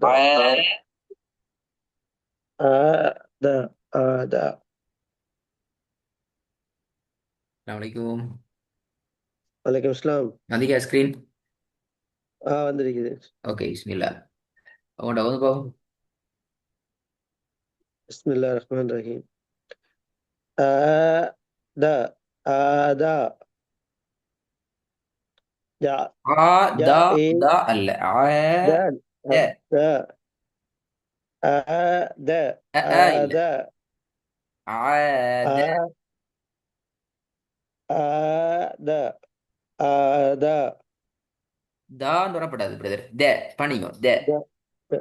த ஆ த ஆ த அஸ்ஸலாமு வலைக்கம் அஸ்ஸலாம். நந்திகா ஸ்கிரீன். வந்திருக்குது. ஓகே, பிஸ்மில்லா. உங்கள்கிட்ட வந்து பாப்போம். பிஸ்மில்லாஹ் ரஹ்மான் ரஹீம். ஆ த ஆ த ய ஆ ய தா ஏ தா அல்ல. ஆ த த த ஆ த ஆ இல்ல. த ஆ ஆ த ஆ த ஆ த தான் வரப்படாது பிரதர். த பண்ணிக்கோ. த த த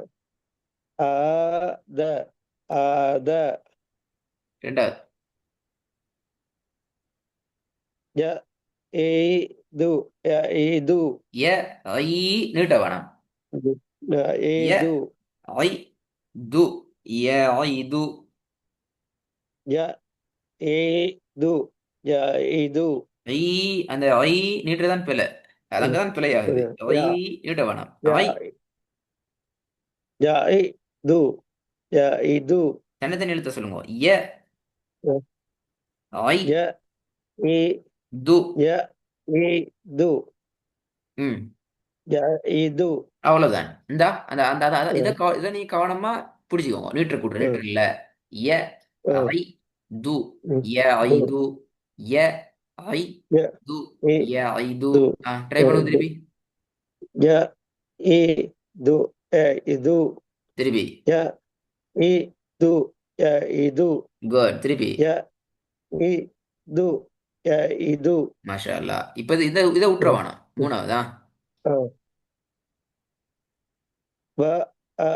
ஆ த ஆ த ரெண்டாவது. ய ஏ து ய ஏ து எ ஐ நீட்ட வேணாம். ய ஏ எ து ஐ து எ ஐ து ய ஏ து ய ஏ து ஐ அந்த ஐ நீட்டுறதான் பிழை. அது அங்கதான் பிழை ஆகுது. ஐ ய நீட்ட வேணாம். ஐ ய ய ஏ து ய ஏ து தனித்தனி எழுத்த சொல்லுங்க. எ ஐ ய ஏ து. ய ஏ து ம் ய ஏ து அவ்வளவுதான். இந்தா அந்த அந்த அத- இத ம், கவ- இத நீ கவனமா பிடிச்சுக்கோங்க. நீட்டர் கூட்டு ம், நீட்டர் இல்ல. எ ம், ஐ து ம், எ ஐ ம். து எ ஐ ய து ஏ எ ஐ து. து ட்ரை பண்ணுங்க து திருப்பி. ய ஏ து ய ஏ து திருப்பி. ய ஏ து ய ஏ து குட். திருப்பி. ய ஏ து ய ஏ து மாஷா அல்லாஹ். இப்ப இத இத விட்டுற ம், வேணாம். ம். மூணாவதா. ஆ. வ அ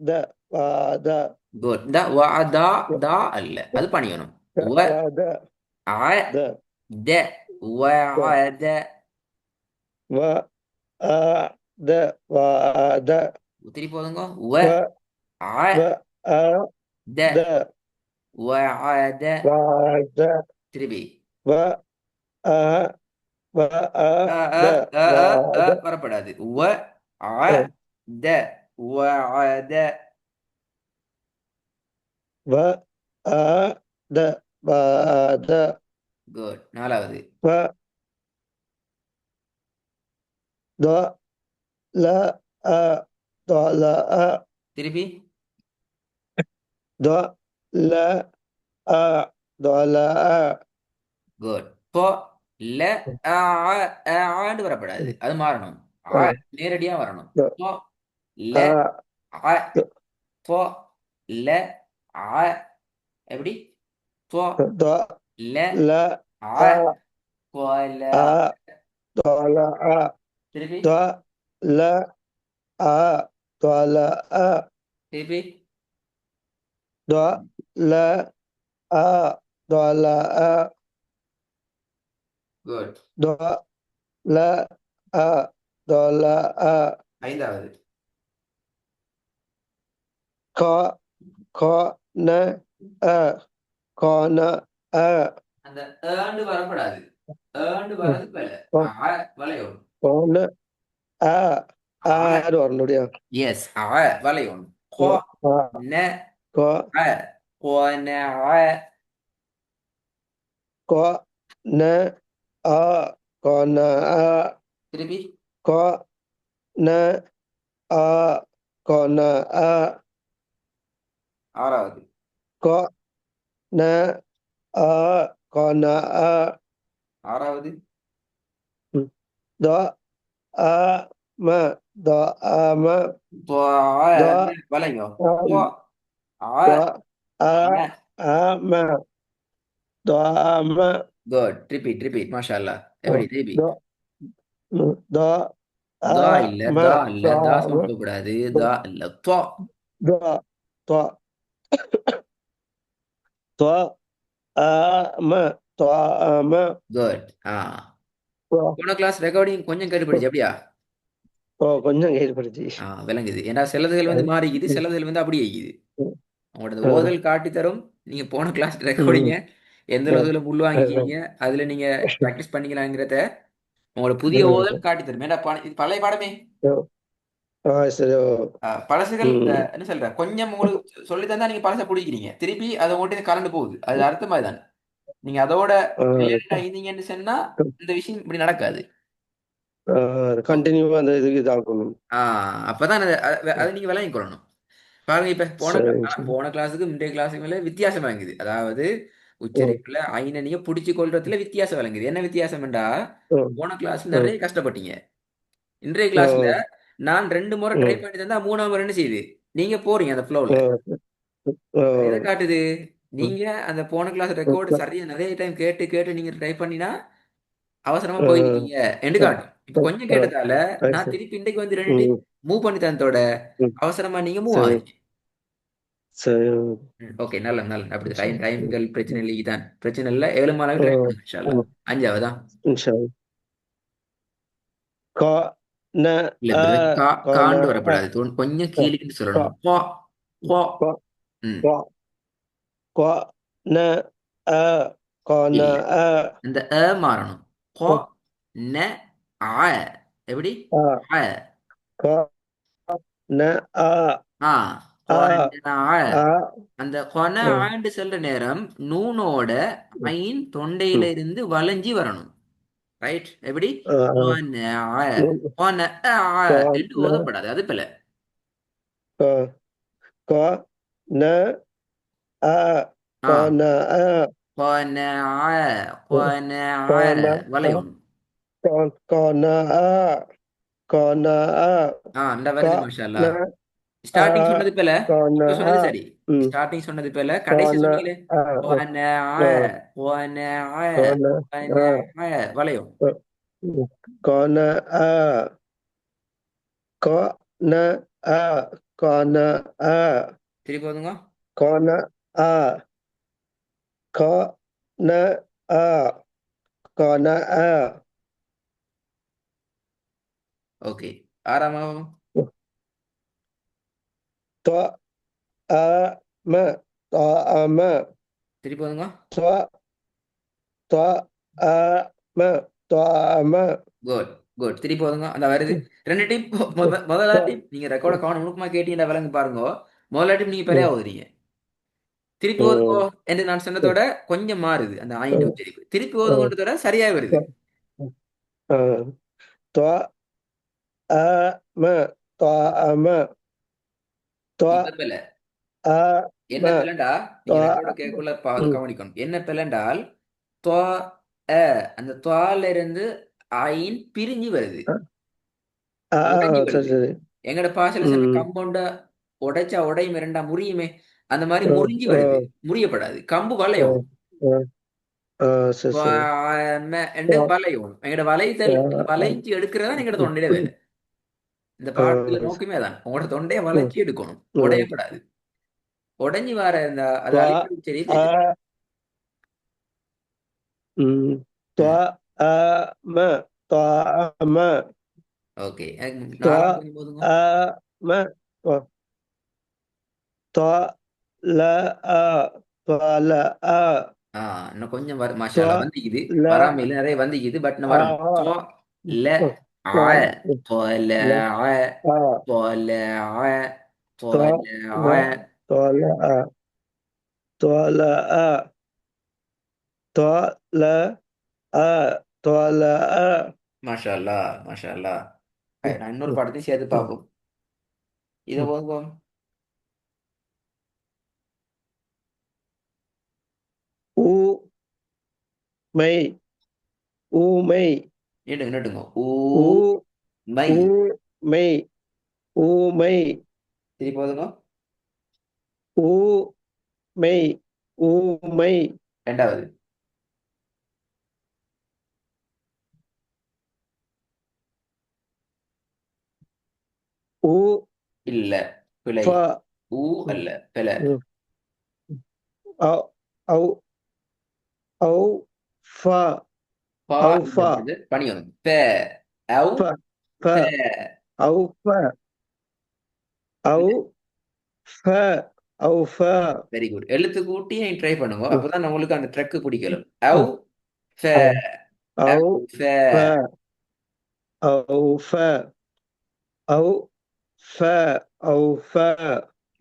த வ த குட். இந்த வ தா தா அல்ல. அது பண்ணிக்கணும். வ வ த அ த த வ த அ த. வ ஆ த வா த திருப்பி போதுங்க. வ வ அ வ ஆ த த வ அ த. வா த திருப்பி. வ ஆ வ ஆ அ அ த அ வா அ அ த வரப்படாது. வ அ அ த வ அ த. வ ஆ த வா த குட். நாலாவது. வ த ல ஆ த ல ஆ திருப்பி. த ல ஆ த ல ஆ குட். பொ ல அ அ ஆண்டு வரப்படாது. அது மாறணும். ஆ அ நேரடியா வரணும். த பொ ல ஆ ஆ த பொ ல ஆ எப்படி? பொ த ல ல ஆ ஆ பொல. ஆ த ல ஆ திருப்பி. த ல ஆ த ல ஆ திருப்பி. த ல ஆ த ல ஆ குட். த ல ஆ த ல ஆ ஐந்தாவது. க க ந அ க ந அ அந்த ஏண்டு வரப்படாது. ஏண்டு வர்றது பிழை. க ஆ வளையோடும். க ந ஆ ஆ ஆன்னு வரணும் இல்லையா? எஸ். ஆ வளையோடும். க கொ ஆ ந க அ கொ ந அ. க ந ஆ க ந ஆ திருப்பி. க ந ஆ க ந ஆ ஆறாவது. க ந ஆ க ந ஆ ஆறாவது. ம். த ஆ ம த ஆ ம தொ த வளைங்க. ஆ தொ ஆ த ஆ ந. ஆ ம த ஆ ம குட். Repeat repeat. மாஷா அல்லாஹ். அ எப்படி திருப்பி? த த ஆ தா இல்ல. ம தா த இல்ல. தா ம சவுண்ட் போகக்கூடாது. தா இல்ல. தொ த த த ஆ ம த ஆ ம குட். ஆ த போன கிளாஸ் ரெக்கார்டிங் கொஞ்சம் கேட்டுப்படுச்சு அப்படியா? ஓ கொஞ்சம் ஏற்படுத்தி விளங்குது. ஏன்னா சிலதுகள் வந்து மாறிக்குது, சிலதுகள் வந்து அப்படியே இருக்குது. உங்களோட ஓதல் காட்டி தரும். நீங்க போன கிளாஸ் ரெக்கார்டிங்க எந்த அளவுல உள்வாங்கிக்கிறீங்க, அதுல நீங்க பிராக்டிஸ் பண்ணீங்களாங்கிறத உங்களோட புதிய ஓதல் காட்டி தரும். ஏன்னா இது பழைய பாடமே. சரி ஓ. பழசுகள் ம். என்ன சொல்ற கொஞ்சம் உங்களுக்கு சொல்லி தந்தா நீங்க பழசை பிடிக்கிறீங்க திருப்பி அதை ஓட்டி கலந்து போகுது அது அர்த்தம் தான் நீங்க அதோட ரிலேட்டடா இருந்தீங்கன்னு சொன்னா இந்த விஷயம் இப்படி நடக்காது. கண்டினியூவா அந்த இதுக்கு இதாகணும். அப்பதான் அதை நீங்க விளங்கிக் கொள்ளணும். பாருங்க இப்ப சரி சரி. போன கிளாஸுக்கு முந்தைய கிளாஸுக்கு மேல வித்தியாசம் விளங்குது. அதாவது ம். உச்சரிப்புல ஐன நீங்க புடிச்சு கொள்றதுல வித்தியாசம் விளங்குது. என்ன வித்தியாசம்டா ம். போன கிளாஸ் ம். நிறைய கஷ்டப்பட்டீங்க. இன்றைய கிளாஸ்ல ம். நான் 2 முறை ட்ரை ம். பண்ணி தந்தா 3ஆம் முறை என்ன செய்யுது நீங்க போறீங்க அந்த ஃப்ளோல. ம். எதை ம். காட்டுது ம். நீங்க அந்த போன கிளாஸ் ரெக்கார்டு சரியா நிறைய டைம் கேட்டு கேட்டு நீங்க ட்ரை பண்ணினா அவசரமா ம். போயிருக்கீங்க என்று காட்டும். இப்ப கொஞ்சம் கேட்டதால சரி நான் சரி. திருப்பி இன்றைக்கு வந்து 2 டைம் ம். மூவ் பண்ணி தந்ததோட ம். அவசரமா நீங்க மூவ் சரி ஆகுறீங்க. சரி. ஓகே நல்ல நல்ல அப்படி சரி. டைம்கள் பிரச்சனை ம். இல்லை தான் பிரச்சனை இல்லை 7 மாதம் ட்ரை ம். பண்ணுங்க இன்ஷா அல்லாஹ். ம். அஞ்சாவதா இன்ஷா அல்லாஹ். க ந இல்ல அ பிரதர் க ந காண்டு அ வரக்கூடாது கொஞ்சம் க கீழிட்டு க சொல்லணும் போ போ. க ம் க க ந அ க ந இல்ல அ இந்த மாறணும் கோ ந ஆ எப்படி அ ஆ க ந அ ஆ கோ அ ந ஆ அ அந்த கொன ம். ஆண்டு செல்ற நேரம் நூனோட ஐன் தொண்டையில ம். இருந்து வளைஞ்சி வரணும். ரைட் எப்படி அ அ கொன ஆ கொன ஆ க என்று ந ஓதப்படாது அது பிள்ளை. க க ந அ க ஆ ந அ கொன ஆ கொன க ஆ ந அ வளையும். க க ந அ க ந அ இந்த க வருது மாஷா ந அல்லாஹ். அ ஸ்டார்டிங் சொன்னது போல க ந இப்ப அ சொன்னது சரி. ம். ஸ்டார்டிங் சொன்னது போல க கடைசி ந சொன்னீங்களே அ அ கொன ஆ அ கொன ஆ க ந கொன அ ஆ வளையும். அ ம். க ந அ க ந அ க ந அ திருப்பி போதுங்க. க ந அ க ந அ க ந அ ஓகே ஆறாமாவும் த அ ம த அ ம திருப்பி போதுங்க. த த அ ம த அ ம குட் குட் திருப்பி போதுங்க அந்த வருது ம். ரெண்டு டீம் ம். முதலா த டீம் நீங்க ரெக்கார்ட கவனம் முழுக்கமா கேட்டீங்கன்னா விளங்க பாருங்க. முதலா டீம் நீங்க பெரியா ம். ஓதுறீங்க. திருப்பி ஓதுங்கோ ம். என்று நான் ம். சொன்னதோட கொஞ்சம் மாறுது அந்த ஆயிண்ட ம். உச்சரிப்பு திருப்பி ம். ஓதுங்கன்றதோட சரியா வருது. ம். அ த அ ம த அ ம த இப்ப பிள்ளை அ ம என்ன பிள்ளைண்டா த நீங்க ரெக்கார்ட கேட்கக்குள்ள ம். கவனிக்கணும் என்ன பிள்ளைண்டால் தொ அ அந்த தொல இருந்து ஐன் பிரிஞ்சு வருது அ அ உடைஞ்சு சரி வருது. சரி. எங்கட பாஷையில சொன்ன ம். கம்பவுண்ட உடைச்சா உடையுமே ரெண்டா முறியுமே அந்த மாதிரி அ முறிஞ்சு அ வருது முறியப்படாது கம்பு அ வளையும். அ அ சரி சரி. என்று அ வளையும் எங்கட வளைத்தல் அ வளைஞ்சு எடுக்கிறதா எங்கட தொண்டையில வேலை. இந்த அ பாடத்துல நோக்கமே தான் உங்களோட தொண்டையை ம். வளைச்சி எடுக்கணும் ம். உடையப்படாது. உடைஞ்சு வர இந்த அது த அழிப்பது சரி அ பிரச்சனை. ம். த ம் அ ம த அ ம ஓகே எனக்கு த நாலாம் கொஞ்சம் போதுங்க. அ ம த த ல அ த ல அ இன்னும் கொஞ்சம் த மாஷால்லா வந்திக்குது. ல வராம இல்லை நிறைய வந்திக்குது பட் இன்னும் அ வரணும் தொ ல த ஆ தொல ல ஆ அ தொல ஆ த தொல ல ஆ த ல அ த ல அ த ல அ த ல அ மாஷா அல்லா மாஷா அல்லா. நான் இன்னொரு பாடத்தையும் சேர்த்து ம். பார்ப்போம். இதை போதும். ஊ மெய் ஊமை நீட்டுங்க நீட்டுங்க ஊ ஊ மை ஊ மெய் ஊமை திருப்பி போதுங்க. ஊ மெய் ஊமை ரெண்டாவது ஊ இல்ல பிழை. ஃப ஊ அல்ல பிழை. ம். ஔ ஔ ஔ ஃப பா ஔ இல்ல ஃப பிரதர் பணி வரும் பே ஔ ஃப ஃப பே. ஔ ஃப ஔ ஃப ஔ ஃப வெரி குட் எழுத்து கூட்டி நீ ட்ரை பண்ணுங்க ம். அப்பதான் உங்களுக்கு அந்த ட்ரக் பிடிக்கலும். ஔ ம். ஃபே ஔ ஔ ஔ ஃபே. ஃப ஔ ஃப ஔ ஃப ஔ ஃப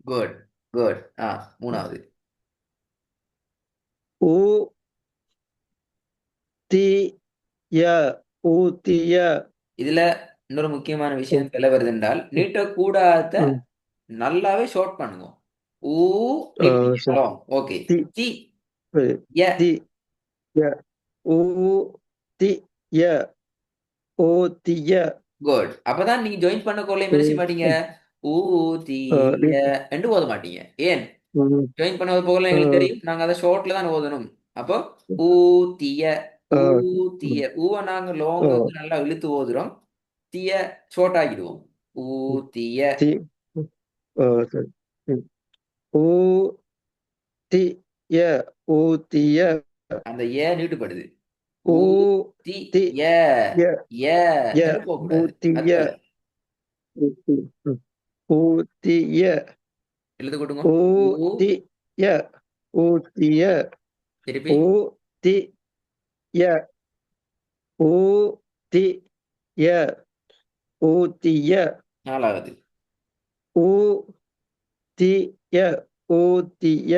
குட் குட். மூணாவது. ஊ தி ய ஊத்திய. இதுல இன்னொரு முக்கியமான விஷயம் சொல்ல வருது என்றால் நீட்டக்கூடாத ம். நல்லாவே ஷார்ட் பண்ணுங்க. ஊ ஆ, நீட்டிங்க சரி. லாங். ஓகே. தி தி ய தி ய ஊ தி ய ஊத்திய. குட். அப்பதான் நீங்க ஜாயின் பண்ண கொள்ளையும் என்ன செய்ய மாட்டீங்க? ம். ஊ தி ஆ, ய என்று ஓத மாட்டீங்க. ஏன்? ம். ஜாயின் பண்ண போகல ஆ, எங்களுக்கு தெரியும். நாங்க அதை ஷார்ட்ல தான் ஓதணும். அப்போ ஊத்திய ஆ, ஊத்திய ம். ஊவை நாங்க ஆ, லாங்குக்கு நல்லா இழுத்து ஓதுறோம். தீய ஷார்ட் ஆகிடுவோம். ம். ஊத்திய. தி ம். ஆ, சரி. ம். ஊ தி ய ஊத்திய. அந்த ஏ நீட்டுப்படுது. ஊ தி ஊத்திய ய ஏ ய என்று போகக்கூடாது. அது ஊத்திய. போல ம். ஊத்திய எழுது கொடுங்க. ஊ ஊத்திய ஊத்திய. திருப்பி ஊத்திய ஊத்திய ஊத்திய. நாலாவது. ஊத்திய ஊத்திய.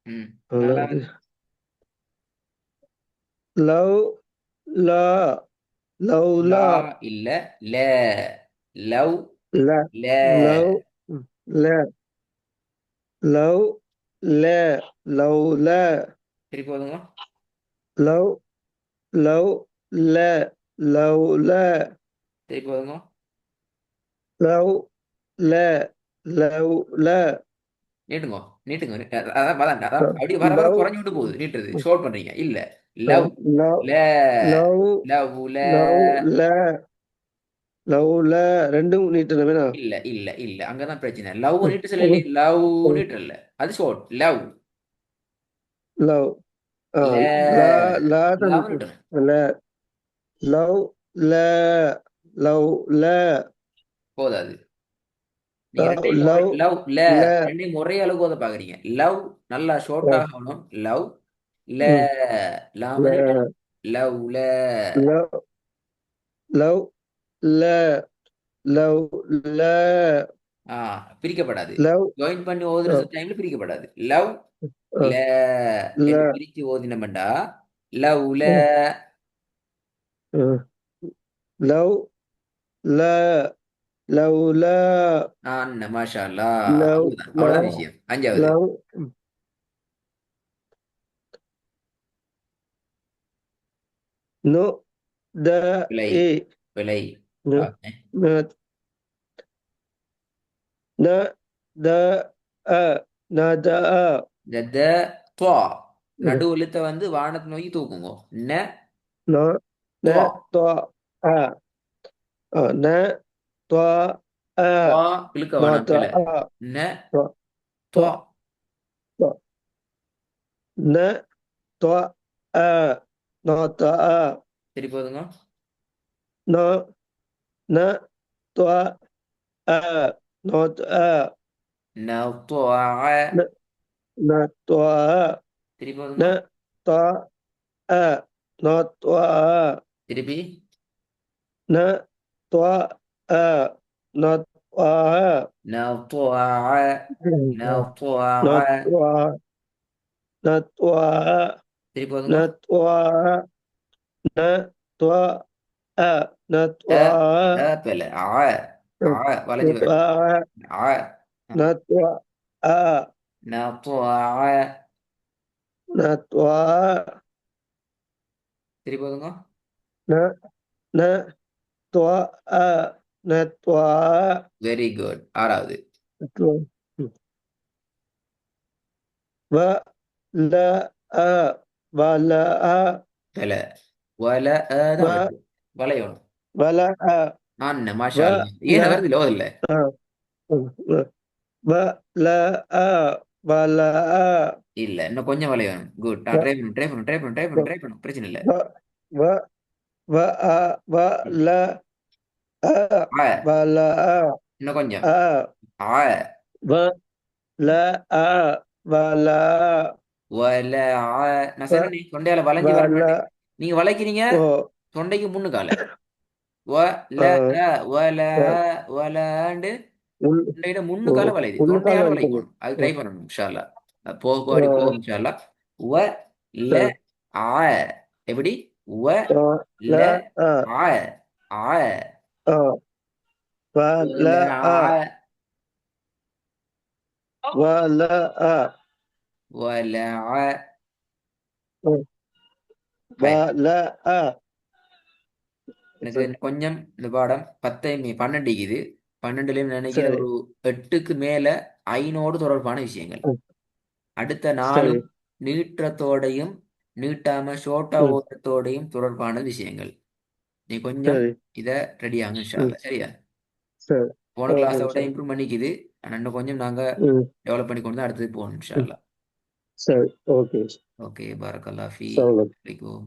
ம். அவ்வளவு. நாலாவது. லவ் லா லா லவ்லா. இல்ல ல. லவ் ல ல. லவ் ல லவ் ல லவ்ல. திருப்பி போதுங்க. லவ் லவ் ல லவ்ல. திருப்பி போதுங்க. லவ் ல லவ்ல. நீட்டுங்க. நீட்டுங்க. அதான் அப்படி வர வர லவ் குறைஞ்சு விட்டு போகுது. நீட்டுறது ஷார்ட் பண்றீங்க இல்ல. லவ் லவ் ல லவ் லவ்ல. லவ்ல லவ்ல ரெண்டும் நீட்டணும் வேணா. இல்ல இல்ல இல்ல அங்கதான் பிரச்சனை. லவ் நீட்டு சொல்லி லவ் நீட்டு இல்ல. அது ஷார்ட் லவ். லவ் ல லா லா தான் லவ் நீட்டணும். நீட்டணும். ல லவ் ல லவ் ல போதாது. நீங்க ரெண்டையும் லவ் லவ் ல ல. ரெண்டையும் ஒரே அளவுக்கு ஓத பாக்குறீங்க. லவ் நல்லா ஷார்ட் ஆகணும். லவ் ல ம். லாம நீட்டணும். ல லவ் ல. லவ் லவ் ல லவ் ல ஆ பிரிக்கப்படாது. லவ் ஜாயின் பண்ணி ஓதுற லவ் டைம்ல பிரிக்கப்படாது. லவ் ல ல என்று பிரிச்சு ஓதினமெண்டா லவ் ல. லவ் ல லவ்ல. மாஷா அல்லாஹ். லவ் அவ்வளவுதான் ல அவ்வளவுதான் விஷயம். அஞ்சாவது. லவ் நோ த விலை ஏ விலை. ந பார்த்தேன். ந ந த அ நத அ. இந்த த துவா நடு எழுத்த வந்து வானத்தை நோக்கி தூக்குங்க. ந ந ந துவா. த அ ந த அ துவா இழுக்க ந வேணாம் த பிள்ளை. அ ந த த துவா. த ந த அ ந த அ சரி போதுங்க. ந ந த அ ந த அ ந துவா. ந ந த அ சரி ந போதுங்க. த அ ந த அ திருப்பி ந த அ ந த அ ந துவா. ந துவா. ந த ந த சரி ந போதுங்க. த ந த அ ந த அ பிள்ளை வளைஞ்சு ந வரட்டும். ஆ ஆ. த ந துவா. ந த சரி போதுங்க. ந ந த ந த வெரி குட். ஆறாவது. வ ல அ வல அ தலை வல வ தான் வருது. வளையணும். வல அ வ மாஷா அல்லாஹ். ல ஏன் வருது இல்ல இல்ல. அ வ ல அ வல அ இல்ல இன்னும் கொஞ்சம் வளையணும். குட். வ நான் ட்ரை பண்ணும் பிரச்சனை இல்லை. வ வ வ அ வ ம். ல அ ஆ வல அ இன்னும் கொஞ்சம். அ ஆ வ ல அ வல வல நான் வ சொன்னேனே தொண்டையால வளைஞ்சு வர வல மாட்டேன். நீங்க வளைக்கிறீங்க ஓ தொண்டைக்கு முன்னுக்கால. வ ல அ வல வ வலண்டு உள் உண்டையிட முன்னுக்கால வளையுது உள்ளுக்கால தொண்டையால இருக்குது. வளைக்கணும் அது ட்ரை பண்ணணும் இன்ஷா அல்லாஹ். போக போக அப்படி ஆ, போகும் இன்ஷா அல்லாஹ். வ ல சரி. ஆ எப்படி வ ஆ, ல ல ஆ ஆ ஆ ஆ வ ல வ ஆ ஆ வ ல ஆ வ ல ஆ ம். வ ஹை. ல ஆ எனக்கு சரி கொஞ்சம் இந்த பாடம் 12 இருக்குது. 12லயும் நினைக்கிறேன் சரி ஒரு 8க்கு மேல ஐனோடு தொடர்பான விஷயங்கள். ம், அடுத்த சரி 4ம் நீட்டத்தோடையும் நீட்டாம ஷோர்ட்டா ம், ஓட்டத்தோடையும் தொடர்பான விஷயங்கள். நீ கொஞ்சம் சரி இத ரெடி ஆகுங்க இன்ஷா ம், அல்லாஹ். சரியா? சரி போன ஓகே கிளாஸை விட சார் இம்ப்ரூவ் பண்ணிக்குது. ஆனா இன்னும் கொஞ்சம் நாங்க ம் டெவலப் பண்ணி கொண்டு தான் அடுத்தது போகணும் இன்ஷா ம் அல்லாஹ். சரி ஓகே ஓகே பாரக்கல்லாஹ் ஃபீக். சொல்லுங்க அலைக்கும்